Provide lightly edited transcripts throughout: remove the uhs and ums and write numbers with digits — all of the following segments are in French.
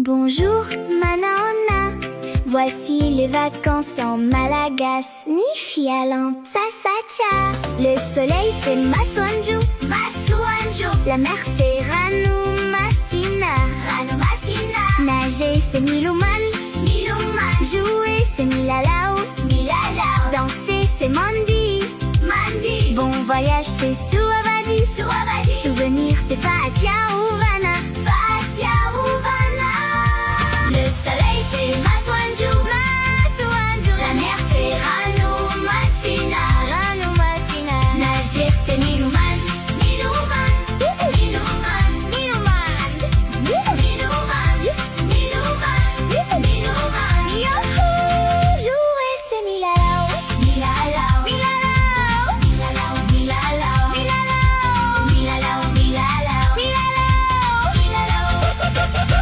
Bonjour, Manaona. Voici les vacances en Malagasy. Ni fialan-tsasatra. Le soleil c'est Misaotra. La mer c'est Masina. Nager c'est miluman. Jouer c'est milalao. Danser c'est mandi. Bon voyage c'est suavadi. Souvenir c'est fatiaouvana. Le soleil c'est Misaotra. La mer c'est Masina. Nager c'est miluman. Jouer c'est milalao.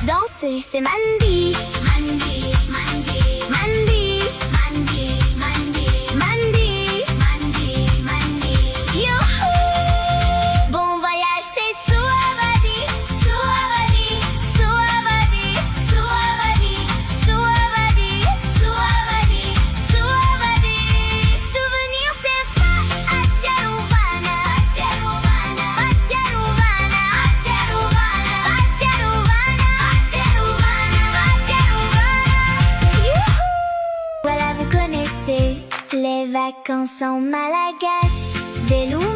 Danser c'est mandi. Youhou! Bon voyage c'est suavadi. Souvenir c'est fatiaouvana. Voilà, vous connaissez les vacances en Malagasy. Des loups